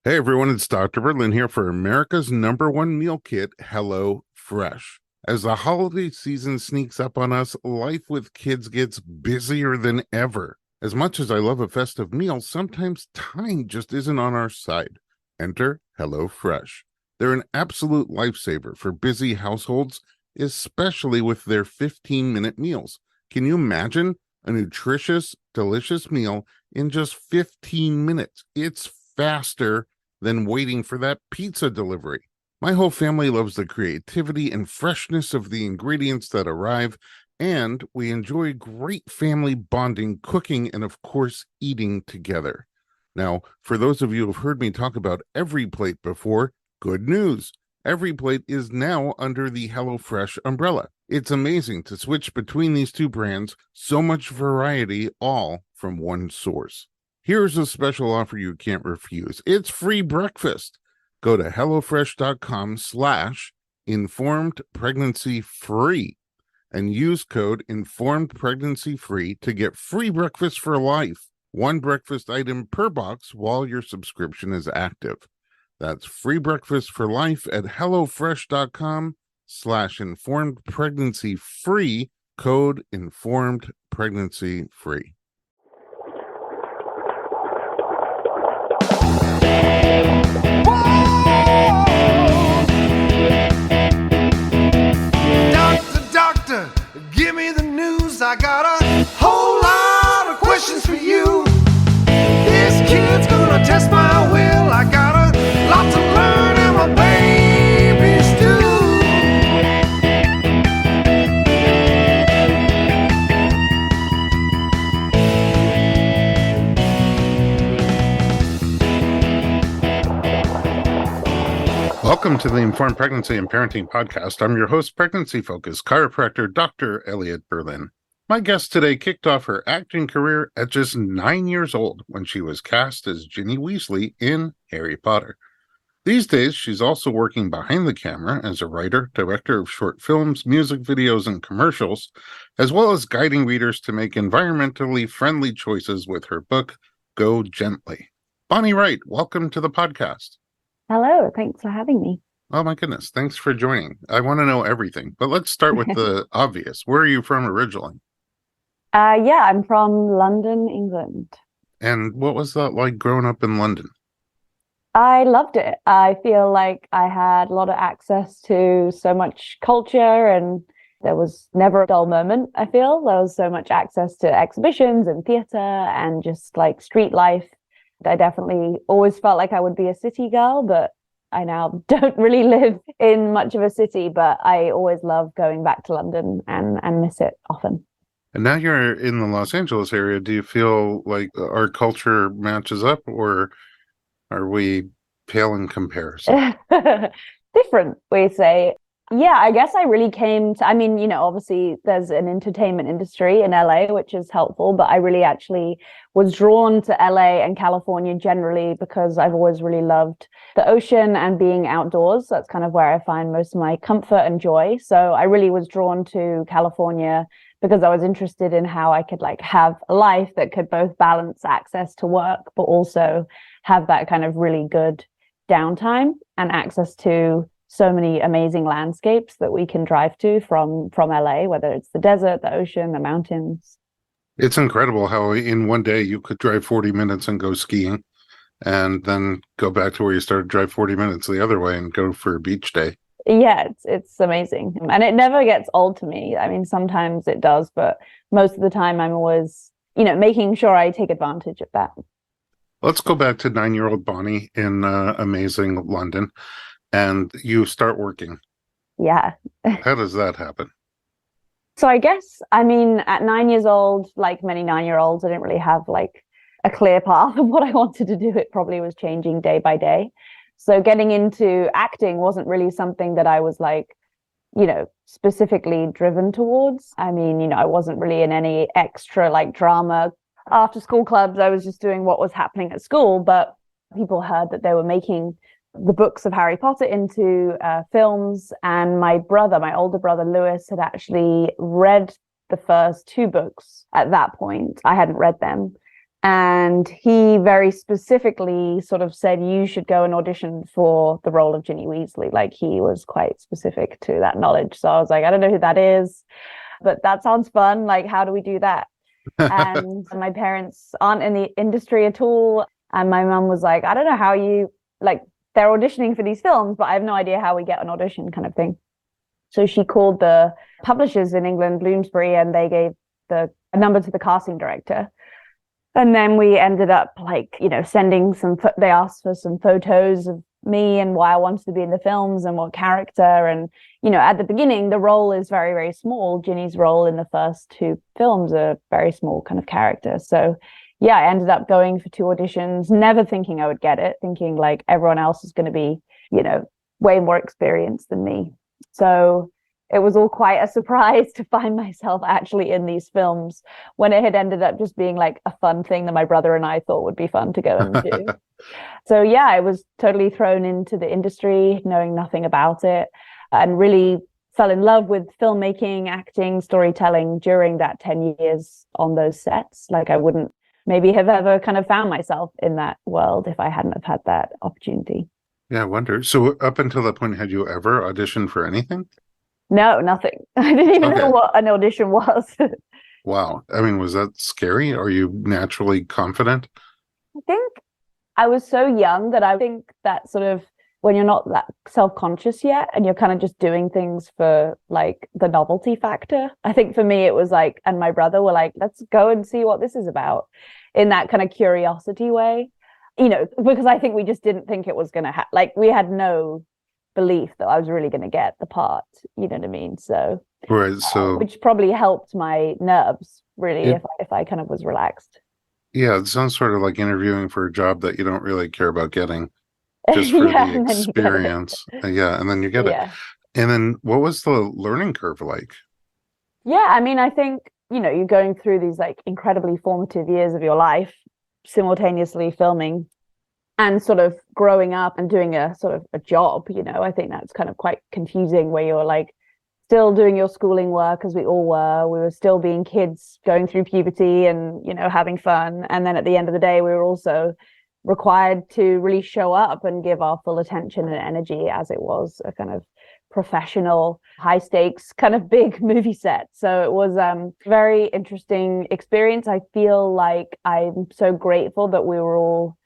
Hey everyone, it's Dr. Berlin here for America's #1 meal kit, HelloFresh. As the holiday season sneaks up on us, life with kids gets busier than ever. As much as I love a festive meal, sometimes time just isn't on our side. Enter HelloFresh. They're an absolute lifesaver for busy households, especially with their 15-minute meals. Can you imagine a nutritious, delicious meal in just 15 minutes? It's faster than waiting for that pizza delivery. My whole family loves the creativity and freshness of the ingredients that arrive, and we enjoy great family bonding, cooking, and of course, eating together. Now, for those of you who've heard me talk about Every Plate before, good news. Every Plate is now under the HelloFresh umbrella. It's amazing to switch between these two brands, so much variety, all from one source. Here's a special offer you can't refuse. It's free breakfast. Go to HelloFresh.com/informedpregnancy-free and use code informedpregnancy-free to get free breakfast for life. One breakfast item per box while your subscription is active. That's free breakfast for life at HelloFresh.com/informedpregnancy-free, code informedpregnancy-free. Doctor, give me the news. I got a whole lot of questions for you. This kid's gonna test my will. I got a lot to learn and my baby's due. Welcome to the Informed Pregnancy and Parenting Podcast. I'm your host, pregnancy-focused chiropractor Dr. Elliot Berlin. My guest today kicked off her acting career at just 9 years old when she was cast as Ginny Weasley in Harry Potter. These days, she's also working behind the camera as a writer, director of short films, music videos, and commercials, as well as guiding readers to make environmentally friendly choices with her book, Go Gently. Bonnie Wright, welcome to the podcast. Hello, thanks for having me. Oh my goodness, thanks for joining. I want to know everything, but let's start with the obvious. Where are you from originally? Yeah, I'm from London, England. And what was that like growing up in London? I loved it. I feel like I had a lot of access to so much culture and there was never a dull moment, I feel. There was so much access to exhibitions and theatre and just like street life. I definitely always felt like I would be a city girl, but I now don't really live in much of a city, but I always love going back to London and miss it often. And now you're in the Los Angeles area. Do you feel like our culture matches up, or are we pale in comparison? Different, we say. Yeah, I guess I really came to, obviously there's an entertainment industry in LA, which is helpful, but I really actually was drawn to LA and California generally because I've always really loved the ocean and being outdoors. That's kind of where I find most of my comfort and joy. So I really was drawn to California because I was interested in how I could like have a life that could both balance access to work, but also have that kind of really good downtime and access to so many amazing landscapes that we can drive to from LA, whether it's the desert, the ocean, the mountains. It's incredible how in one day you could drive 40 minutes and go skiing and then go back to where you started, drive 40 minutes the other way and go for a beach day. Yeah, it's amazing. And it never gets old to me. I mean, sometimes it does, but most of the time I'm always, making sure I take advantage of that. Let's go back to 9-year-old Bonnie in amazing London. And you start working. Yeah. How does that happen? So I guess, at 9 years old, like many 9-year-olds, I didn't really have like a clear path of what I wanted to do. It probably was changing day by day. So getting into acting wasn't really something that I was like, specifically driven towards. I wasn't really in any extra like drama after school clubs. I was just doing what was happening at school, but people heard that they were making the books of Harry Potter into films, and my older brother Lewis, had actually read the first two books at that point. I hadn't read them, And he very specifically sort of said, you should go and audition for the role of Ginny Weasley. Like, he was quite specific to that knowledge. So I was like, I don't know who that is, but that sounds fun. Like, how do we do that? And my parents aren't in the industry at all. And my mum was like, I don't know how you, like, they're auditioning for these films, but I have no idea how we get an audition, kind of thing. So she called the publishers in England, Bloomsbury, and they gave a number to the casting director. And then we ended up, like, you know, sending they asked for some photos of me and why I wanted to be in the films and what character. And, you know, at the beginning, the role is very, very small. Ginny's role in the first two films are very small kind of character. So yeah, I ended up going for 2 auditions, never thinking I would get it, thinking like everyone else is going to be, you know, way more experienced than me. So it was all quite a surprise to find myself actually in these films when it had ended up just being like a fun thing that my brother and I thought would be fun to go and do. So yeah, I was totally thrown into the industry, knowing nothing about it, and really fell in love with filmmaking, acting, storytelling during that 10 years on those sets. Like, I wouldn't maybe have ever kind of found myself in that world if I hadn't have had that opportunity. Yeah, I wonder. So up until that point, had you ever auditioned for anything? No, nothing. I didn't even know what an audition was. Wow. I mean, was that scary? Are you naturally confident? I think I was so young that I think that sort of when you're not that self-conscious yet and you're kind of just doing things for like the novelty factor. I think for me it was like, and my brother were like, let's go and see what this is about, in that kind of curiosity way, you know, because I think we just didn't think it was going to like, we had no belief that I was really going to get the part, you know what I mean? So right, so which probably helped my nerves really, if I kind of was relaxed. Yeah, it sounds sort of like interviewing for a job that you don't really care about getting, just for the experience. Yeah, and then you get it. And then what was the learning curve like? Yeah, I mean, I think, you know, you're going through these like incredibly formative years of your life, simultaneously filming and sort of growing up and doing a sort of a job, you know. I think that's kind of quite confusing, where you're like still doing your schooling work, as we all were. We were still being kids going through puberty and, you know, having fun. And then at the end of the day, we were also required to really show up and give our full attention and energy, as it was a kind of professional, high stakes kind of big movie set. So it was a very interesting experience. I feel like I'm so grateful that we were all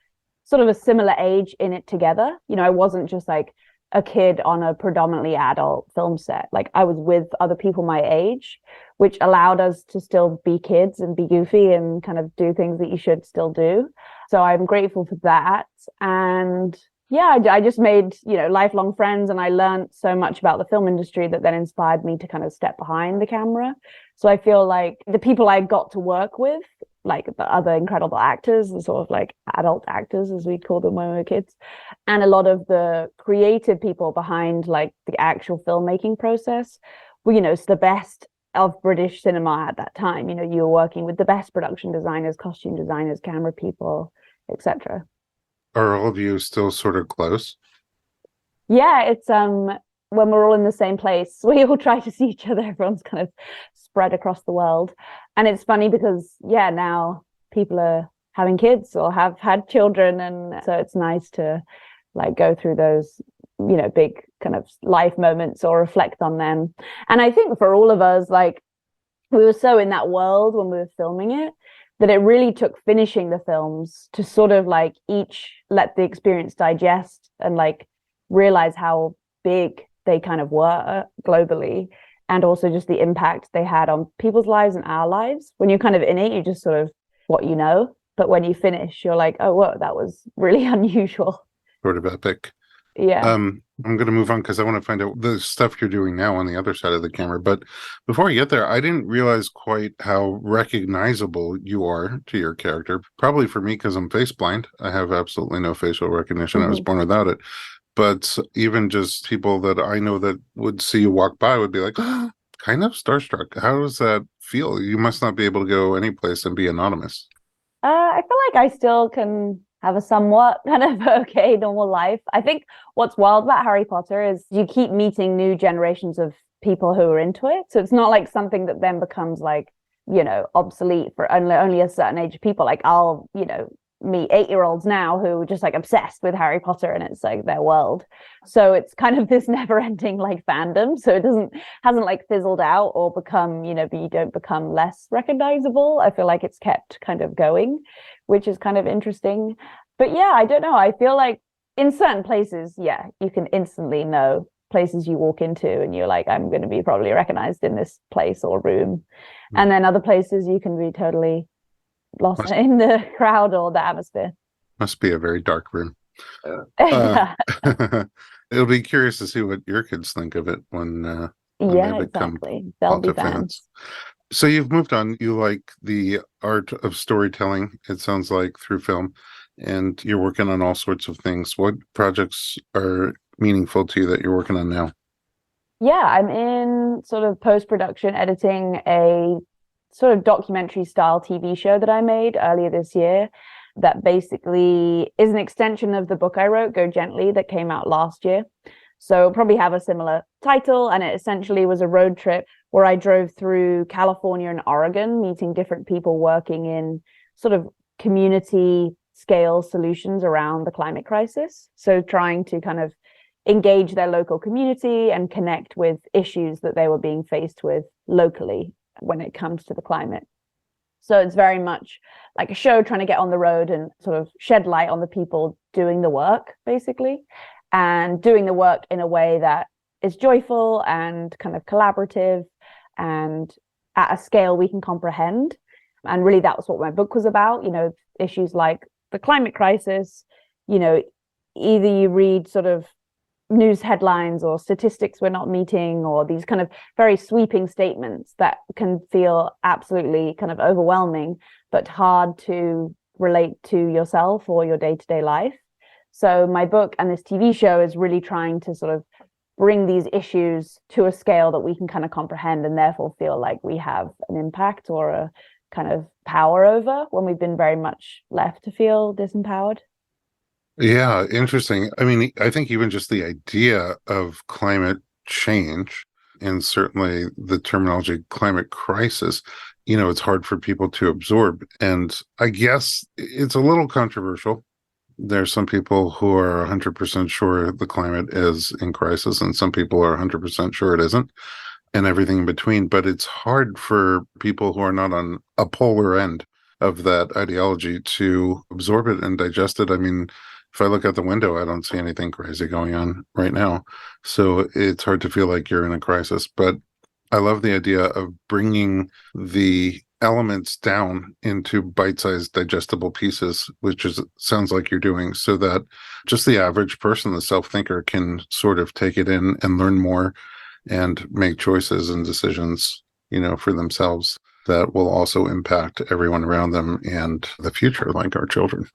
sort of a similar age in it together. You know, I wasn't just like a kid on a predominantly adult film set. Like, I was with other people my age, which allowed us to still be kids and be goofy and kind of do things that you should still do. So I'm grateful for that. And yeah, I just made, you know, lifelong friends, and I learned so much about the film industry that then inspired me to kind of step behind the camera. So I feel like the people I got to work with, like the other incredible actors, the sort of like adult actors, as we called them when we were kids, and a lot of the creative people behind like the actual filmmaking process were, you know, the best of British cinema at that time. You know, you were working with the best production designers, costume designers, camera people, etc. Are all of you still sort of close? Yeah, it's when we're all in the same place, we all try to see each other. Everyone's kind of spread across the world. And it's funny because, yeah, now people are having kids or have had children. And so it's nice to like go through those, you know, big kind of life moments or reflect on them. And I think for all of us, like, we were so in that world when we were filming it that it really took finishing the films to sort of like each let the experience digest and like realize how big they kind of were globally, and also just the impact they had on people's lives and our lives. When you're kind of in it, you just sort of what you know, but when you finish, you're like, oh, whoa, that was really unusual. Sort of epic. Yeah. I'm going to move on because I want to find out the stuff you're doing now on the other side of the camera. But before I get there, I didn't realize quite how recognizable you are to your character. Probably for me, because I'm face blind. I have absolutely no facial recognition. I was born without it. But even just people that I know that would see you walk by would be like, oh, kind of starstruck. How does that feel? You must not be able to go any place and be anonymous. I feel like I still can have a somewhat kind of okay normal life. I think what's wild about Harry Potter is you keep meeting new generations of people who are into it. So it's not like something that then becomes like obsolete for only a certain age of people. Like I'll, meet 8-year-olds now who are just like obsessed with Harry Potter and it's like their world. So it's kind of this never ending like fandom. So it hasn't like fizzled out or become, but you don't become less recognizable. I feel like it's kept kind of going, which is kind of interesting. But yeah, I don't know. I feel like in certain places, yeah, you can instantly know places you walk into and you're like, I'm going to be probably recognized in this place or room. And then other places you can be totally lost in the crowd or the atmosphere. Must be a very dark room. Yeah. It'll be curious to see what your kids think of it when they become exactly. They'll be fans. So you've moved on. You like the art of storytelling, it sounds like, through film, and you're working on all sorts of things. What projects are meaningful to you that you're working on now? Yeah, I'm in sort of post-production editing a sort of documentary style TV show that I made earlier this year that basically is an extension of the book I wrote, Go Gently, that came out last year. So it'll probably have a similar title, and it essentially was a road trip where I drove through California and Oregon, meeting different people working in sort of community scale solutions around the climate crisis. So trying to kind of engage their local community and connect with issues that they were being faced with locally when it comes to the climate. So it's very much like a show trying to get on the road and sort of shed light on the people doing the work, basically, and doing the work in a way that is joyful and kind of collaborative and at a scale we can comprehend. And really that was what my book was about, issues like the climate crisis. Either you read sort of news headlines or statistics we're not meeting, or these kind of very sweeping statements that can feel absolutely kind of overwhelming, but hard to relate to yourself or your day-to-day life. So my book and this TV show is really trying to sort of bring these issues to a scale that we can kind of comprehend and therefore feel like we have an impact or a kind of power over when we've been very much left to feel disempowered. Yeah, interesting. I mean, I think even just the idea of climate change, and certainly the terminology climate crisis, it's hard for people to absorb. And I guess it's a little controversial. There's some people who are 100% sure the climate is in crisis, and some people are 100% sure it isn't, and everything in between. But it's hard for people who are not on a polar end of that ideology to absorb it and digest it. I mean, if I look out the window, I don't see anything crazy going on right now. So it's hard to feel like you're in a crisis. But I love the idea of bringing the elements down into bite-sized digestible pieces, which sounds like you're doing, so that just the average person, the self-thinker, can sort of take it in and learn more and make choices and decisions, for themselves that will also impact everyone around them and the future, like our children.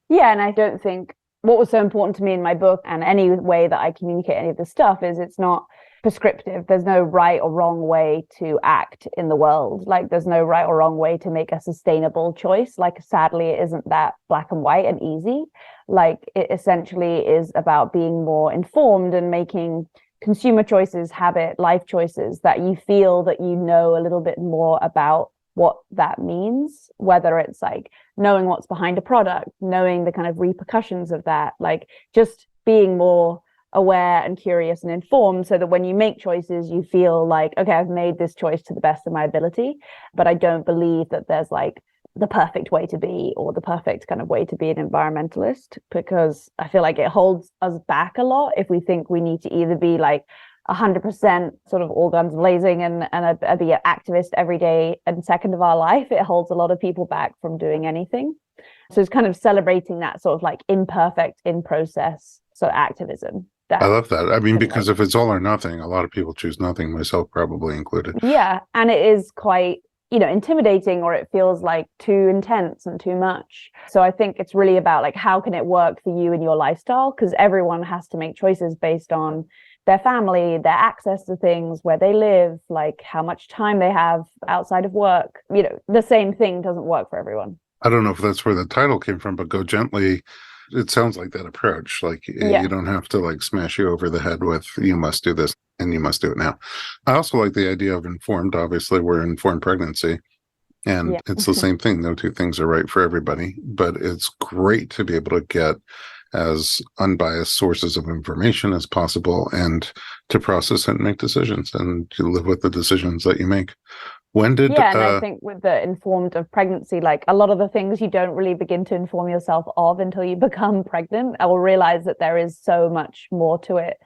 Yeah, and I don't think what was so important to me in my book and any way that I communicate any of this stuff is it's not prescriptive. There's no right or wrong way to act in the world. Like there's no right or wrong way to make a sustainable choice. Like sadly, it isn't that black and white and easy. Like it essentially is about being more informed and making consumer choices, life choices that you feel that you know a little bit more about what that means, whether it's like knowing what's behind a product, knowing the kind of repercussions of that, like just being more aware and curious and informed so that when you make choices, you feel like, okay, I've made this choice to the best of my ability, but I don't believe that there's like the perfect way to be or the perfect kind of way to be an environmentalist, because I feel like it holds us back a lot if we think we need to either be like 100% sort of all guns blazing and be an activist every day and second of our life. It holds a lot of people back from doing anything. So it's kind of celebrating that sort of like imperfect, in process sort of activism. I love that. I mean, because if it's all or nothing, a lot of people choose nothing, myself probably included. Yeah. And it is quite, intimidating, or it feels like too intense and too much. So I think it's really about like, how can it work for you and your lifestyle? Because everyone has to make choices based on their family, their access to things, where they live, like how much time they have outside of work. The same thing doesn't work for everyone. I don't know if that's where the title came from, but Go Gently, it sounds like that approach. Like you don't have to like smash you over the head with, you must do this and you must do it now. I also like the idea of informed. Obviously, we're in informed pregnancy. And Yeah. it's the same thing. No two things are right for everybody, but it's great to be able to get as unbiased sources of information as possible and to process it and make decisions and to live with the decisions that you make. When did Yeah, and I think with the informed of pregnancy, like a lot of the things you don't really begin to inform yourself of until you become pregnant, I will realize that there is so much more to it,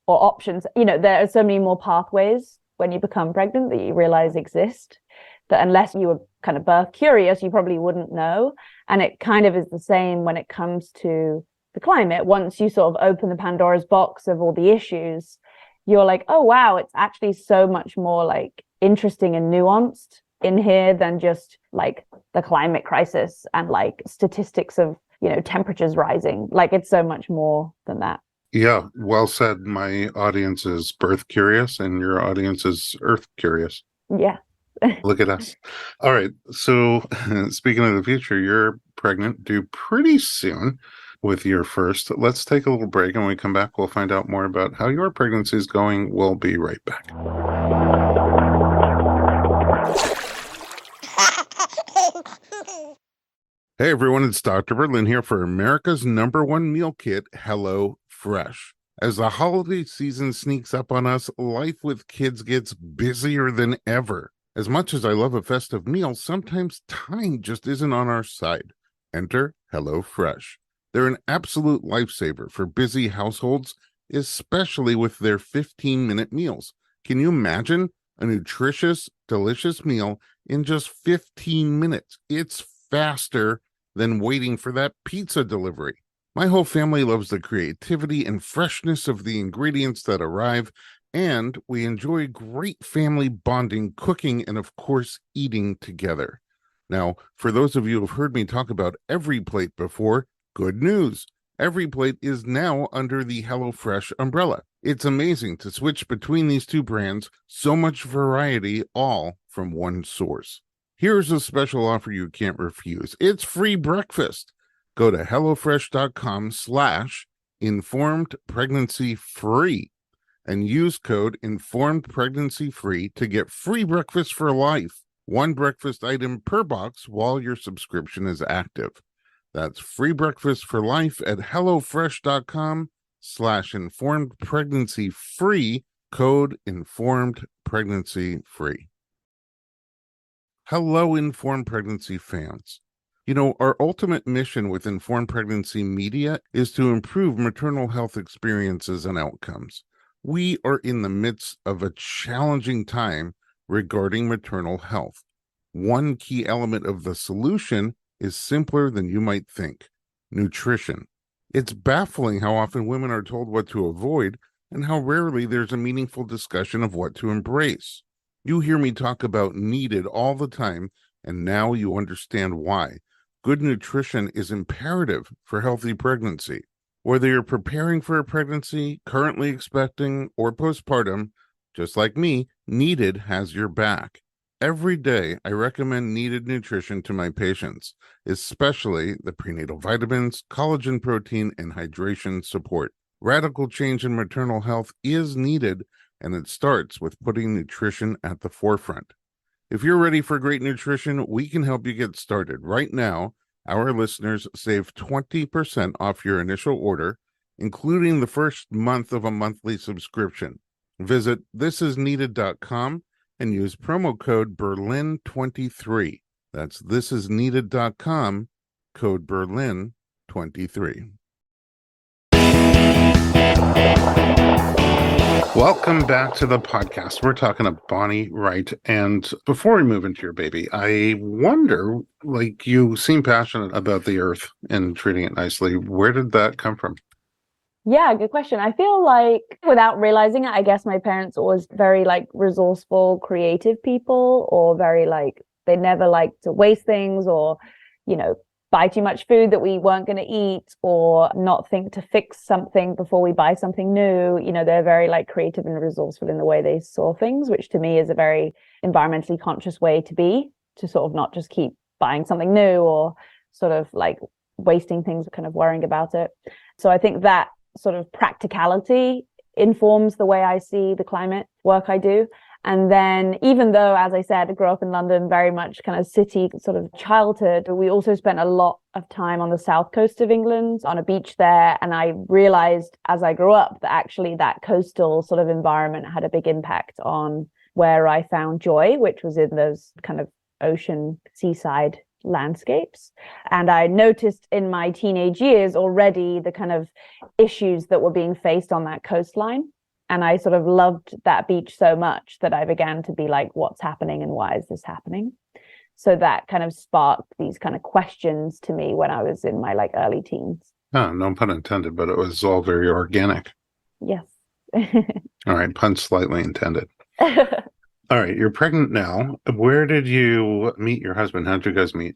or options. There are so many more pathways when you become pregnant that you realize exist, that unless you were kind of birth curious, you probably wouldn't know. And it kind of is the same when it comes to the climate. Once you sort of open the Pandora's box of all the issues, you're like, oh wow, it's actually so much more like interesting and nuanced in here than just like the climate crisis and like statistics of temperatures rising. Like it's so much more than that. Yeah, well said. My audience is birth curious and your audience is earth curious. Yeah. Look at us. All right. So speaking of the future, you're pregnant due pretty soon with your first. Let's take a little break, and when we come back, we'll find out more about how your pregnancy is going. We'll be right back. Hey everyone, it's Dr. Berlin here for America's #1 meal kit, HelloFresh. As the holiday season sneaks up on us, life with kids gets busier than ever. As much as I love a festive meal, sometimes time just isn't on our side. Enter HelloFresh. They're an absolute lifesaver for busy households, especially with their 15-minute meals. Can you imagine a nutritious, delicious meal in just 15 minutes? It's faster than waiting for that pizza delivery. My whole family loves the creativity and freshness of the ingredients that arrive, and we enjoy great family bonding, cooking, and of course, eating together. Now, for those of you who've heard me talk about Every Plate before, good news. Every Plate is now under the HelloFresh umbrella. It's amazing to switch between these two brands, so much variety, all from one source. Here's a special offer you can't refuse. It's free breakfast. Go to HelloFresh.com/informedpregnancy-free and use code informedpregnancy-free to get free breakfast for life. One breakfast item per box while your subscription is active. That's free breakfast for life at HelloFresh.com/informedpregnancy-free, code informedpregnancy-free. Hello, Informed Pregnancy fans. Our ultimate mission with Informed Pregnancy Media is to improve maternal health experiences and outcomes. We are in the midst of a challenging time regarding maternal health. One key element of the solution is simpler than you might think: nutrition. It's baffling how often women are told what to avoid and how rarely there's a meaningful discussion of what to embrace. You hear me talk about needed all the time, and now you understand why. Good nutrition is imperative for healthy pregnancy. Whether you're preparing for a pregnancy, currently expecting, or postpartum, just like me, Needed has your back. Every day, I recommend Needed nutrition to my patients, especially the prenatal vitamins, collagen protein, and hydration support. Radical change in maternal health is needed, and it starts with putting nutrition at the forefront. If you're ready for great nutrition, we can help you get started. Right now, our listeners save 20% off your initial order, including the first month of a monthly subscription. Visit thisisneeded.com and use promo code Berlin23. That's thisisneeded.com, code Berlin23. Welcome back to the podcast. We're talking to Bonnie Wright. And before we move into your baby, I wonder, you seem passionate about the earth and treating it nicely. Where did that come from? Yeah, good question. I feel like without realizing it, I guess my parents always very resourceful, creative people, or very they never liked to waste things or, buy too much food that we weren't going to eat, or not think to fix something before we buy something new. They're very creative and resourceful in the way they saw things, which to me is a very environmentally conscious way to be, to sort of not just keep buying something new or sort of wasting things, kind of worrying about it. So I think that sort of practicality informs the way I see the climate work I do. And then even though, as I said, I grew up in London, very much kind of city sort of childhood, we also spent a lot of time on the south coast of England on a beach there. And I realized as I grew up that actually that coastal sort of environment had a big impact on where I found joy, which was in those kind of ocean seaside landscapes. And I noticed in my teenage years already the kind of issues that were being faced on that coastline. And I sort of loved that beach so much that I began to be like, what's happening and why is this happening? So that kind of sparked these kind of questions to me when I was in my like early teens. Oh, no pun intended, but it was all very organic. Yes. All right, pun slightly intended. All right, you're pregnant now. Where did you meet your husband? How did you guys meet?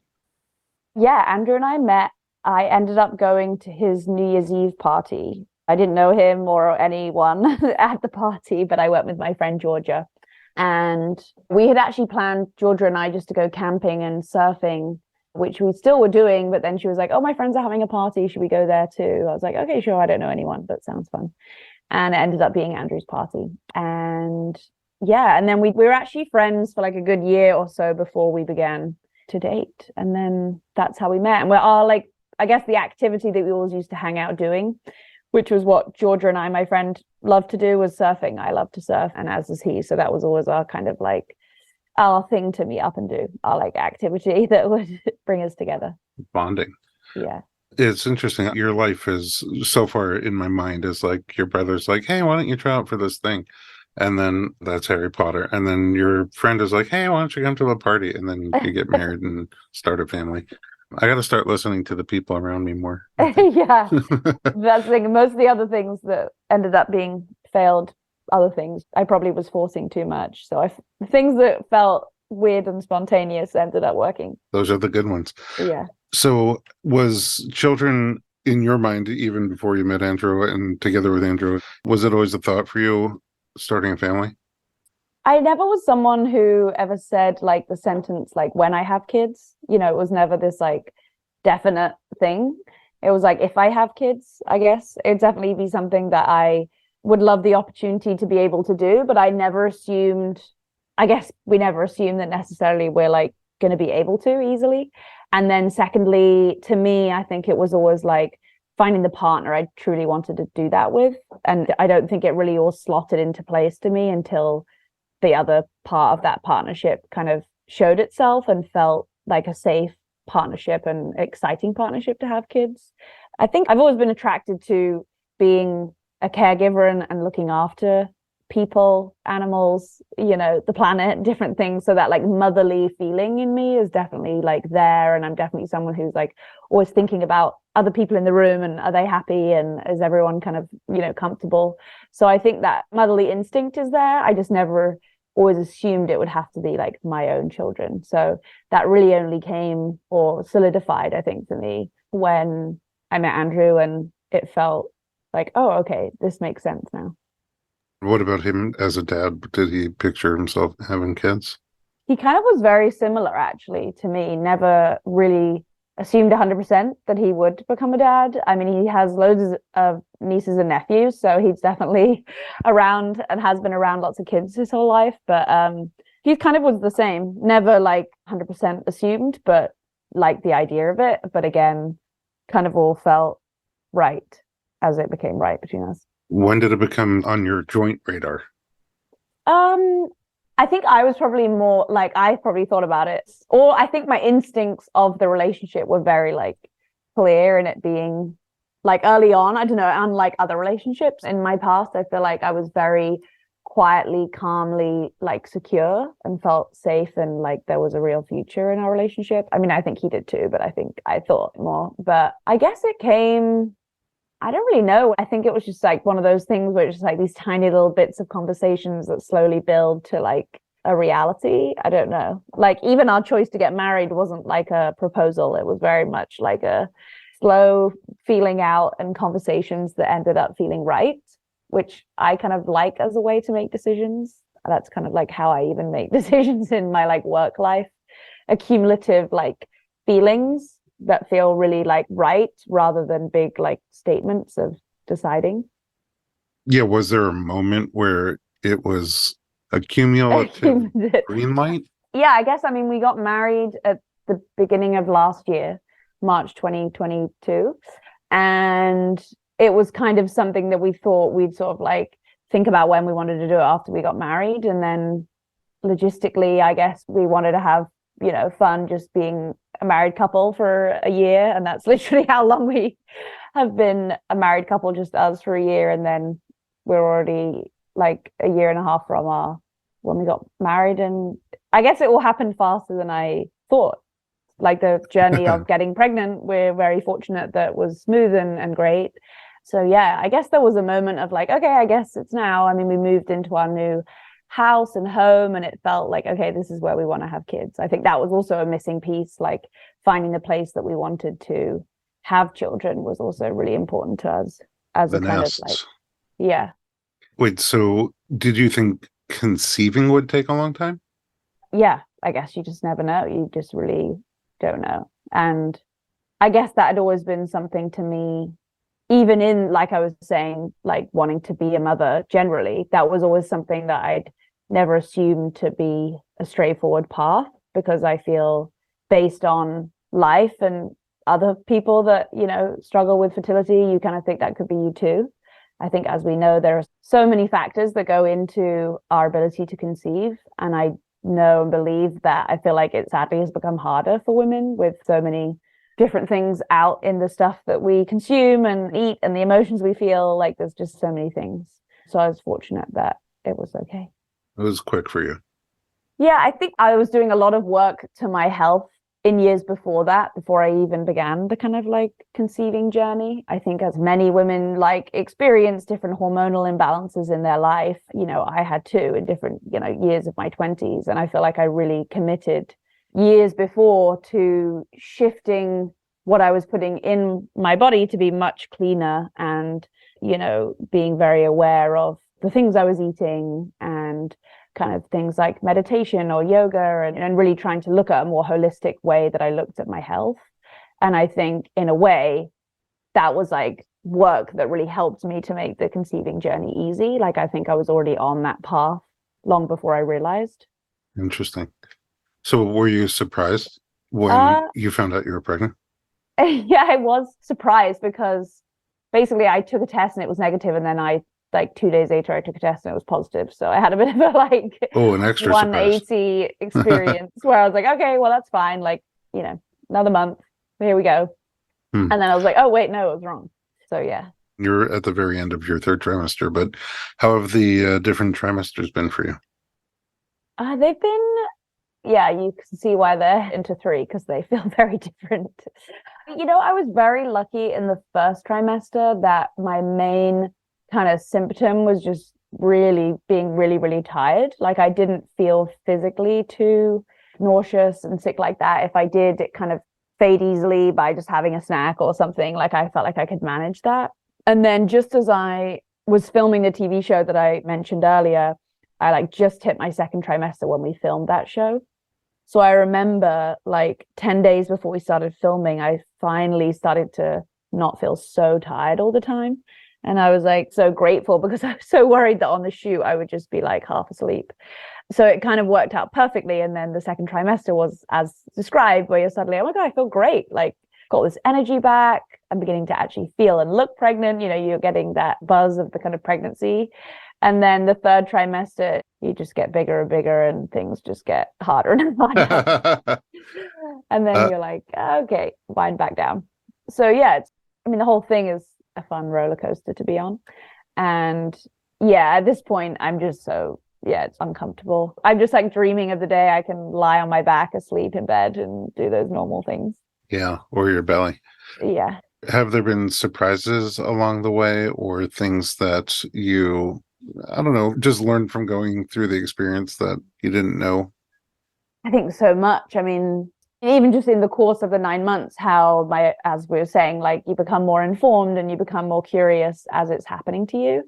Yeah, Andrew and I met. I ended up going to his New Year's Eve party. I didn't know him or anyone at the party, but I went with my friend Georgia. And we had actually planned, Georgia and I, just to go camping and surfing, which we still were doing. But then she was like, oh, my friends are having a party. Should we go there too? I was like, okay, sure. I don't know anyone, but sounds fun. And it ended up being Andrew's party. And yeah, and then we were actually friends for like a good year or so before we began to date. And then that's how we met. And we're all like, I guess the activity that we always used to hang out doing, which was what Georgia and I, my friend, loved to do, was surfing. I love to surf, and as does he. So that was always our kind of like our thing to meet up and do, our like activity that would bring us together. Bonding. Yeah. It's interesting. Your life is so far in my mind is like your brother's like, hey, why don't you try out for this thing? And then that's Harry Potter. And then your friend is like, hey, why don't you come to the party? And then you get married and start a family. I got to start listening to the people around me more. Yeah. That's the thing. Most of the other things that ended up being failed other things, I probably was forcing too much. So things that felt weird and spontaneous ended up working. Those are the good ones. Yeah. So was children in your mind, even before you met Andrew and together with Andrew, was it always a thought for you starting a family? I never was someone who ever said like the sentence, like when I have kids, it was never this like definite thing. It was like, if I have kids, I guess it'd definitely be something that I would love the opportunity to be able to do. But I never assumed, I guess we never assumed that necessarily we're like going to be able to easily. And then secondly, to me, I think it was always like finding the partner I truly wanted to do that with. And I don't think it really all slotted into place to me until the other part of that partnership kind of showed itself and felt like a safe partnership and exciting partnership to have kids. I think I've always been attracted to being a caregiver and looking after people, animals, the planet, different things. So that like motherly feeling in me is definitely like there. And I'm definitely someone who's like always thinking about other people in the room and are they happy and is everyone kind of, comfortable. So I think that motherly instinct is there. I just never always assumed it would have to be like my own children. So that really only came or solidified, I think, for me when I met Andrew, and it felt like, oh, okay, this makes sense now. What about him as a dad? Did he picture himself having kids? He kind of was very similar, actually, to me. Never really assumed 100% that he would become a dad. I mean, he has loads of nieces and nephews, so he's definitely around and has been around lots of kids his whole life. But he kind of was the same. Never like 100% assumed, but like the idea of it. But again, kind of all felt right as it became right between us. When did it become on your joint radar? I think I was probably more like, I probably thought about it, or I think my instincts of the relationship were very like clear in it being like early on. I don't know, unlike other relationships in my past, I feel like I was very quietly, calmly like secure and felt safe and like there was a real future in our relationship. I mean, I think he did too, but I think I thought more. But I guess it came, I don't really know. I think it was just like one of those things where it's just like these tiny little bits of conversations that slowly build to like a reality. I don't know. Like even our choice to get married wasn't like a proposal. It was very much like a slow feeling out and conversations that ended up feeling right, which I kind of like as a way to make decisions. That's kind of like how I even make decisions in my like work life. Accumulative like feelings that feel really like right rather than big like statements of deciding. Yeah, was there a moment where it was A cumulative Cumulative. green light? Yeah, I guess, I mean, we got married at the beginning of last year, March 2022. And it was kind of something that we thought we'd sort of like think about when we wanted to do it after we got married. And then logistically, I guess we wanted to have, fun just being a married couple for a year. And that's literally how long we have been a married couple, just us for a year. And then we're already like a year and a half from when we got married. And I guess it all happened faster than I thought. Like the journey of getting pregnant, we're very fortunate that it was smooth and great. So yeah, I guess there was a moment of like, okay, I guess it's now. I mean, we moved into our new house and home, and it felt like, okay, this is where we want to have kids. I think that was also a missing piece, like finding the place that we wanted to have children was also really important to us as The a kind nest. of like, yeah. Wait, so did you think conceiving would take a long time? Yeah, I guess you just never know. You just really don't know. And I guess that had always been something to me, even in, like I was saying, like wanting to be a mother generally, that was always something that I'd never assumed to be a straightforward path, because I feel based on life and other people that, struggle with fertility, you kind of think that could be you too. I think, as we know, there are so many factors that go into our ability to conceive. And I know and believe that I feel like it sadly has become harder for women with so many different things out in the stuff that we consume and eat and the emotions we feel. Like there's just so many things. So I was fortunate that it was okay. It was quick for you. Yeah, I think I was doing a lot of work to my health in years before that, before I even began the kind of like conceiving journey. I think as many women like experience different hormonal imbalances in their life, I had too in different, years of my 20s. And I feel like I really committed years before to shifting what I was putting in my body to be much cleaner and, being very aware of the things I was eating and kind of things like meditation or yoga and really trying to look at a more holistic way that I looked at my health. And I think in a way that was like work that really helped me to make the conceiving journey easy. Like I think I was already on that path long before I realized. Interesting. So were you surprised when you found out you were pregnant? Yeah, I was surprised because basically I took a test and it was negative, and then like 2 days later I took a test and it was positive. So I had a bit of a like an extra 180 experience where I was like, okay, well that's fine. Like, another month, here we go. And then I was like, oh wait, no, it was wrong. So yeah. You're at the very end of your third trimester, but how have the different trimesters been for you? They've been, yeah, you can see why they're into 3 because they feel very different. I was very lucky in the first trimester that my main kind of symptom was just really being really, really tired. Like I didn't feel physically too nauseous and sick like that. If I did, it kind of fade easily by just having a snack or something. Like I felt like I could manage that. And then just as I was filming the TV show that I mentioned earlier, I like just hit my second trimester when we filmed that show. So I remember like 10 days before we started filming, I finally started to not feel so tired all the time. And I was like so grateful because I was so worried that on the shoot I would just be like half asleep. So it kind of worked out perfectly. And then the second trimester was as described, where you're suddenly, oh my God, I feel great. Like got this energy back. I'm beginning to actually feel and look pregnant. You're getting that buzz of the kind of pregnancy. And then the third trimester, you just get bigger and bigger and things just get harder and harder. And then you're like, okay, wind back down. So yeah, the whole thing is a fun roller coaster to be on. And yeah, at this point, I'm just it's uncomfortable. I'm just like dreaming of the day I can lie on my back asleep in bed and do those normal things. Yeah, or your belly. Yeah. Have there been surprises along the way or things that you, I don't know, just learned from going through the experience that you didn't know? I think so much. Even just in the course of the 9 months, as we were saying, like you become more informed and you become more curious as it's happening to you.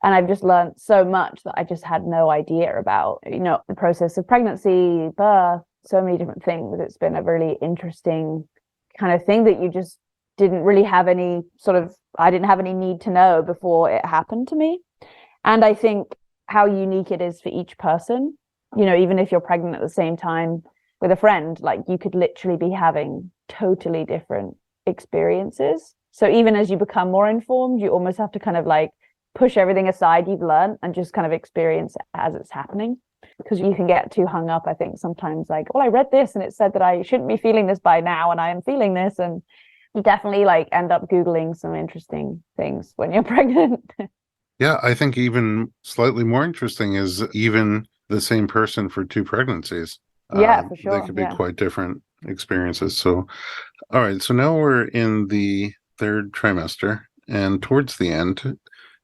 And I've just learned so much that I just had no idea about, the process of pregnancy, birth, so many different things. It's been a really interesting kind of thing that you just didn't really have any I didn't have any need to know before it happened to me. And I think how unique it is for each person. You know, even if you're pregnant at the same time with a friend, like you could literally be having totally different experiences. So even as you become more informed, you almost have to kind of like push everything aside you've learned and just kind of experience it as it's happening. Because you can get too hung up, I think, sometimes like, well, I read this and it said that I shouldn't be feeling this by now, and I am feeling this. And you definitely like end up Googling some interesting things when you're pregnant. Yeah, I think even slightly more interesting is even the same person for two pregnancies. Yeah, for sure. They could be quite different experiences. So, all right. So now we're in the third trimester, and towards the end,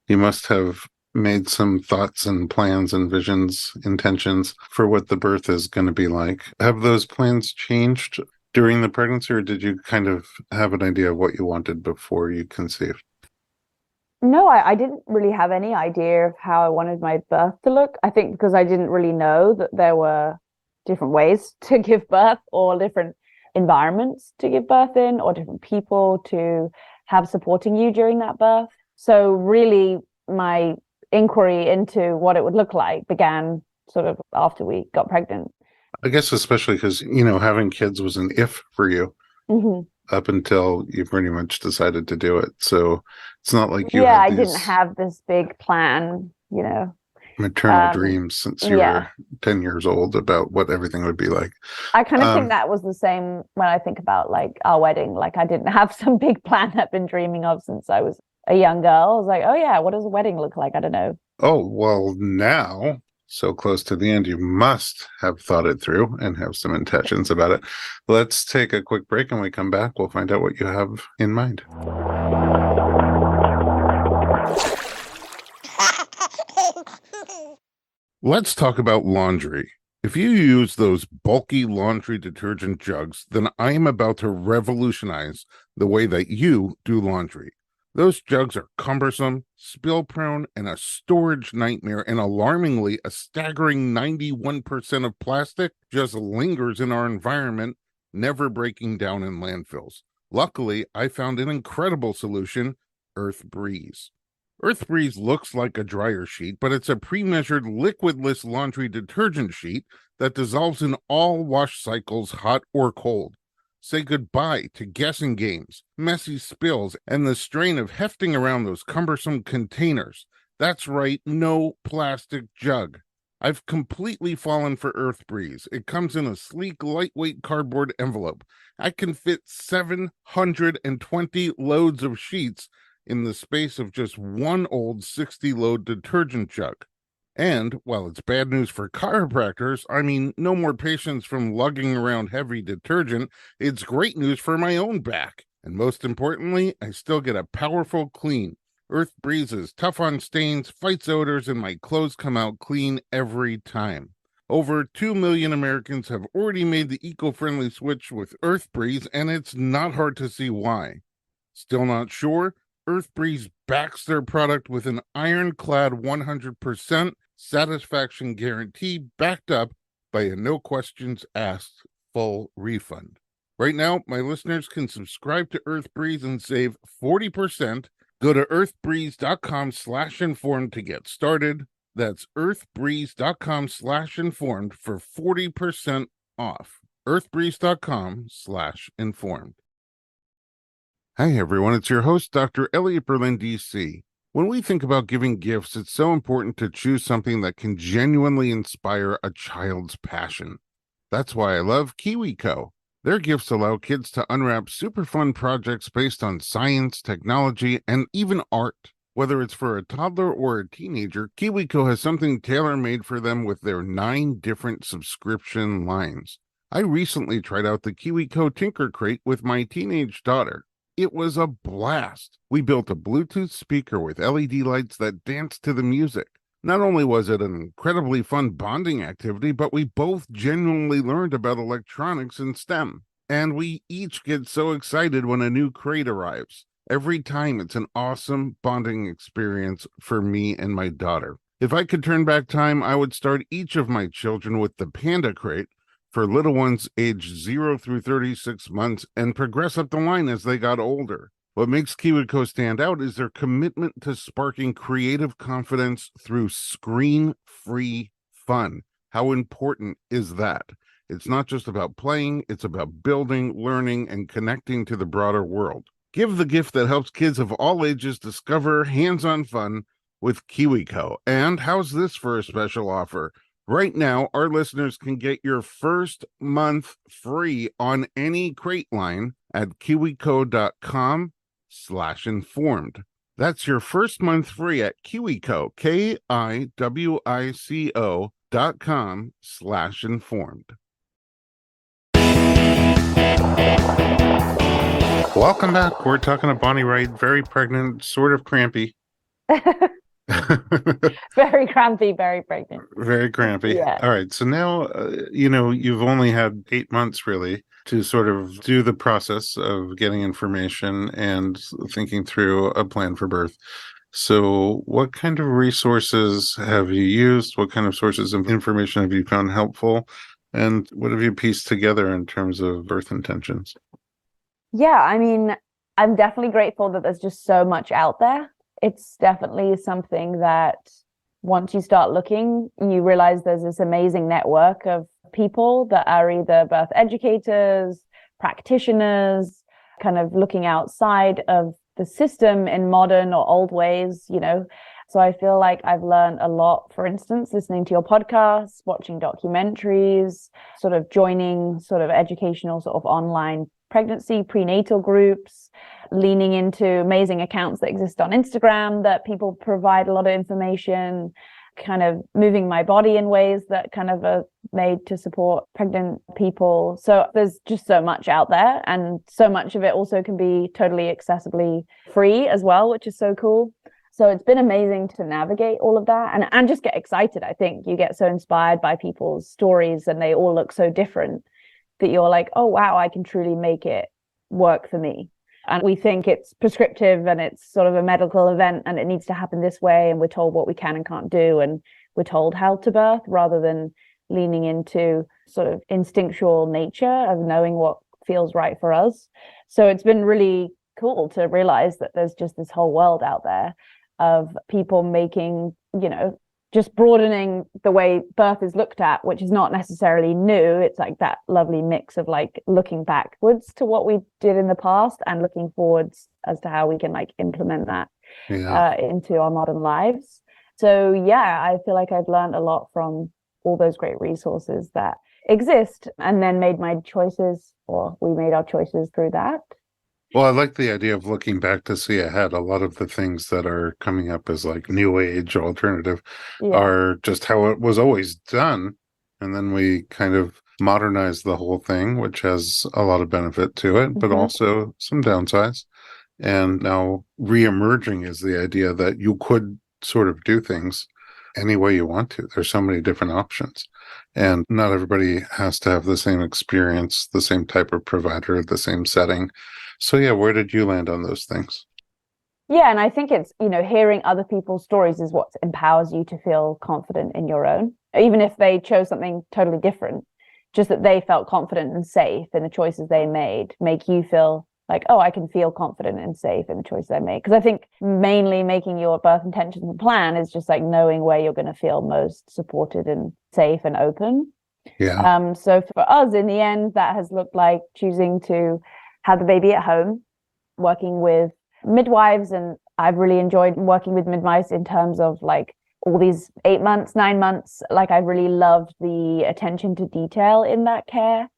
you must have made some thoughts and plans and visions, intentions for what the birth is going to be like. Have those plans changed during the pregnancy, or did you kind of have an idea of what you wanted before you conceived? No, I didn't really have any idea of how I wanted my birth to look. I think because I didn't really know that there were different ways to give birth, or different environments to give birth in, or different people to have supporting you during that birth. So really my inquiry into what it would look like began sort of after we got pregnant. I guess especially because, having kids was an if for you. Mm-hmm. Up until you pretty much decided to do it. So it's not like you I had didn't have this big plan, maternal dreams since you yeah. were 10 years old about what everything would be like. I kind of think that was the same when I think about like our wedding. Like I didn't have some big plan I've been dreaming of since I was a young girl. I was like, oh yeah, what does a wedding look like? I don't know. Oh, well, now, so close to the end, you must have thought it through and have some intentions about it. Let's take a quick break, and when we come back, we'll find out what you have in mind. Let's talk about laundry. If you use those bulky laundry detergent jugs, then I am about to revolutionize the way that you do laundry. Those jugs are cumbersome, spill-prone, and a storage nightmare, and alarmingly, a staggering 91% of plastic just lingers in our environment, never breaking down in landfills. Luckily, I found an incredible solution, Earth Breeze. Earth Breeze looks like a dryer sheet, but it's a pre-measured liquidless laundry detergent sheet that dissolves in all wash cycles, hot or cold. Say goodbye to guessing games, messy spills, and the strain of hefting around those cumbersome containers. That's right, no plastic jug. I've completely fallen for Earth Breeze. It comes in a sleek, lightweight cardboard envelope. I can fit 720 loads of sheets in the space of just one old 60-load detergent jug. And while it's bad news for chiropractors, I mean, no more patients from lugging around heavy detergent, it's great news for my own back. And most importantly, I still get a powerful clean. Earth Breeze is tough on stains, fights odors, and my clothes come out clean every time. Over 2 million Americans have already made the eco-friendly switch with Earth Breeze, and it's not hard to see why. Still not sure? Earth Breeze backs their product with an ironclad 100% satisfaction guarantee, backed up by a no questions asked full refund. Right now, my listeners can subscribe to Earth Breeze and save 40%. Go to earthbreeze.com/informed to get started. That's earthbreeze.com/informed for 40% off. earthbreeze.com/informed. Hi, everyone. It's your host, Dr. Elliot Berlin, DC. When we think about giving gifts, it's so important to choose something that can genuinely inspire a child's passion. That's why I love KiwiCo. Their gifts allow kids to unwrap super fun projects based on science, technology, and even art. Whether it's for a toddler or a teenager, KiwiCo has something tailor-made for them with their 9 different subscription lines. I recently tried out the KiwiCo Tinker Crate with my teenage daughter. It was a blast. We built a Bluetooth speaker with LED lights that danced to the music. Not only was it an incredibly fun bonding activity, but we both genuinely learned about electronics and STEM. And we each get so excited when a new crate arrives. Every time it's an awesome bonding experience for me and my daughter. If I could turn back time, I would start each of my children with the Panda Crate for little ones aged 0 through 36 months and progress up the line as they got older. What makes KiwiCo stand out is their commitment to sparking creative confidence through screen-free fun. How important is that? It's not just about playing, it's about building, learning, and connecting to the broader world. Give the gift that helps kids of all ages discover hands-on fun with KiwiCo. And how's this for a special offer? Right now, our listeners can get your first month free on any crate line at kiwico.com/informed. That's your first month free at KiwiCo, KiwiCo.com/informed. Welcome back. We're talking to Bonnie Wright, very pregnant, sort of crampy. Very crampy, very pregnant. Very crampy. Yeah. All right. So now, you've only had 8 months really to sort of do the process of getting information and thinking through a plan for birth. So what kind of resources have you used? What kind of sources of information have you found helpful? And what have you pieced together in terms of birth intentions? Yeah, I mean, I'm definitely grateful that there's just so much out there. It's definitely something that once you start looking, you realize there's this amazing network of people that are either birth educators, practitioners, kind of looking outside of the system in modern or old ways, So I feel like I've learned a lot, for instance, listening to your podcasts, watching documentaries, sort of joining sort of educational sort of online pregnancy prenatal groups, leaning into amazing accounts that exist on Instagram that people provide a lot of information, kind of moving my body in ways that kind of are made to support pregnant people. So there's just so much out there, and so much of it also can be totally accessibly free as well, which is so cool. So it's been amazing to navigate all of that and just get excited. I think you get so inspired by people's stories and they all look so different that you're like, oh, wow, I can truly make it work for me. And we think it's prescriptive and it's sort of a medical event and it needs to happen this way. And we're told what we can and can't do. And we're told how to birth rather than leaning into sort of instinctual nature of knowing what feels right for us. So it's been really cool to realize that there's just this whole world out there of people making, just broadening the way birth is looked at, which is not necessarily new. It's like that lovely mix of like looking backwards to what we did in the past and looking forwards as to how we can like implement that into our modern lives. So yeah, I feel like I've learned a lot from all those great resources that exist, and then made my choices, or we made our choices through that. Well, I like the idea of looking back to see ahead. A lot of the things that are coming up as like new age alternative are just how it was always done. And then we kind of modernized the whole thing, which has a lot of benefit to it, but also some downsides. And now re-emerging is the idea that you could sort of do things any way you want to. There's so many different options. And not everybody has to have the same experience, the same type of provider, the same setting. So yeah, where did you land on those things? Yeah, and I think it's, hearing other people's stories is what empowers you to feel confident in your own, even if they chose something totally different, just that they felt confident and safe in the choices they made, make you feel like, oh, I can feel confident and safe in the choices I make. Because I think mainly making your birth intentions plan is just like knowing where you're going to feel most supported and safe and open. Yeah. So for us, in the end, that has looked like choosing to have the baby at home, working with midwives. And I've really enjoyed working with midwives in terms of like all these 8 months, 9 months. Like I really loved the attention to detail in that care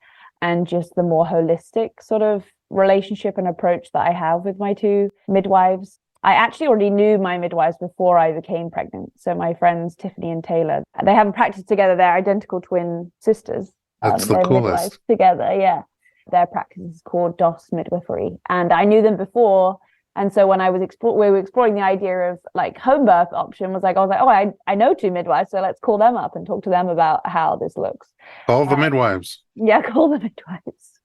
and just the more holistic sort of relationship and approach that I have with my two midwives. I actually already knew my midwives before I became pregnant. So my friends, Tiffany and Taylor, they haven't practiced together. They're identical twin sisters. That's the coolest. Together, yeah. Their practice is called DOS midwifery. And I knew them before. And so when we were exploring the idea of like home birth option, I was like, oh, I know two midwives, so let's call them up and talk to them about how this looks. Call the midwives. Yeah, call the midwives.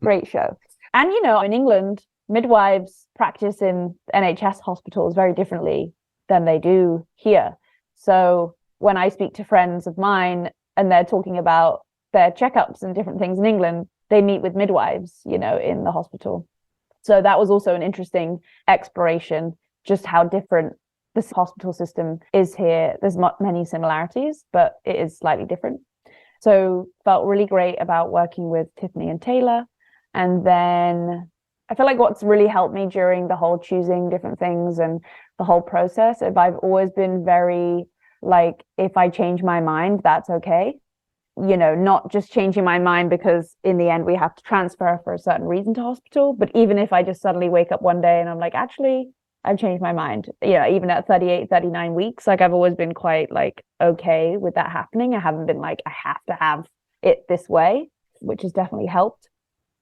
Great show. And, in England, midwives practice in NHS hospitals very differently than they do here. So when I speak to friends of mine and they're talking about their checkups and different things in England, they meet with midwives, in the hospital. So that was also an interesting exploration, just how different this hospital system is here. There's many similarities, but it is slightly different. So felt really great about working with Tiffany and Taylor. And then I feel like what's really helped me during the whole choosing different things and the whole process, if I've always been very like, if I change my mind, that's okay. You know, not just changing my mind because in the end we have to transfer for a certain reason to hospital, but even if I just suddenly wake up one day and I'm like, actually, I've changed my mind, you know, even at 38, 39 weeks, like I've always been quite like, okay with that happening. I haven't been like, I have to have it this way, which has definitely helped.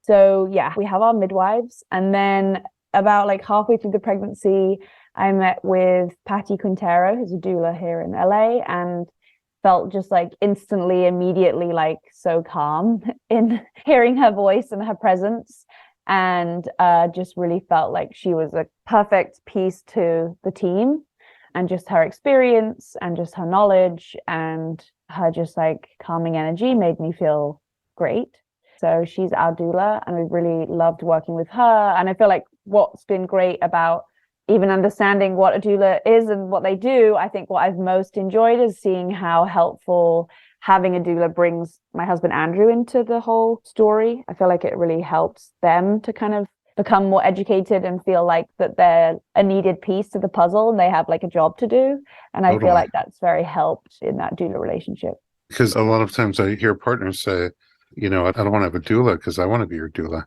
So yeah, we have our midwives. And then about like halfway through the pregnancy, I met with Patty Quintero, who's a doula here in LA, and felt just like instantly, immediately like so calm in hearing her voice and her presence. And just really felt like she was a perfect piece to the team, and just her experience and just her knowledge and her just like calming energy made me feel great. So she's our doula, and we really loved working with her. And I feel like what's been great about even understanding what a doula is and what they do, I think what I've most enjoyed is seeing how helpful having a doula brings my husband Andrew into the whole story. I feel like it really helps them to kind of become more educated and feel like that they're a needed piece to the puzzle and they have like a job to do. And I feel like that's very helped in that doula relationship. Because a lot of times I hear partners say, you know, I don't want to have a doula because I want to be your doula.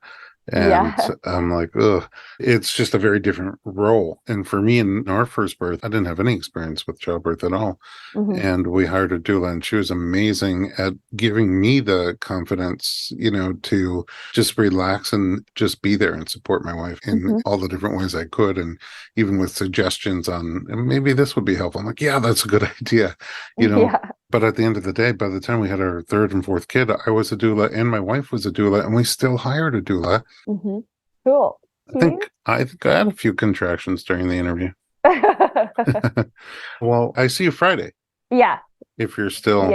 And I'm like, ugh, it's just a very different role. And for me, in our first birth, I didn't have any experience with childbirth at all. And we hired a doula, and she was amazing at giving me the confidence, you know, to just relax and just be there and support my wife in all the different ways I could. And even with suggestions on maybe this would be helpful. I'm like, yeah, that's a good idea, you know. But at the end of the day, by the time we had our third and fourth kid, I was a doula and my wife was a doula, and we still hired a doula. Cool. I think I had a few contractions during the interview. Well, I see you Friday. Yeah. If you're still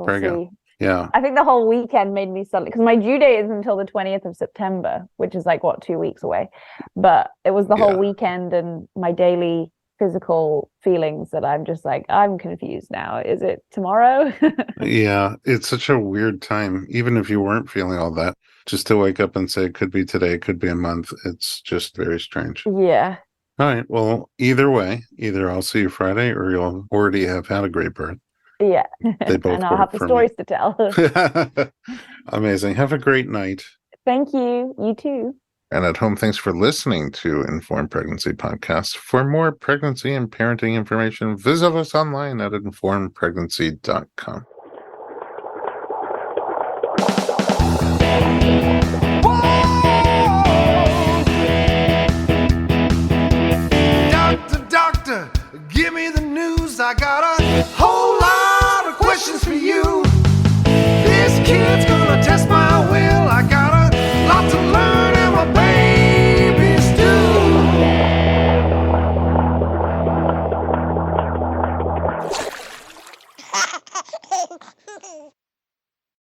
pregnant. Yeah. I think the whole weekend made me suddenly, because my due date is until the 20th of September, which is like, what, 2 weeks away. But it was the whole weekend and my daily physical feelings that I'm just like, I'm confused now. Is it tomorrow? Yeah, it's such a weird time. Even if you weren't feeling all that, just to wake up and say it could be today, it could be a month. It's just very strange. Yeah. All right. Well, either way, either I'll see you Friday or you'll already have had a great birth. Yeah. They both and I'll have the stories to tell. Amazing. Have a great night. Thank you. You too. And at home, thanks for listening to Informed Pregnancy Podcast. For more pregnancy and parenting information, visit us online at informedpregnancy.com. Doctor, give me the news. I got a whole lot of questions for you. This kid's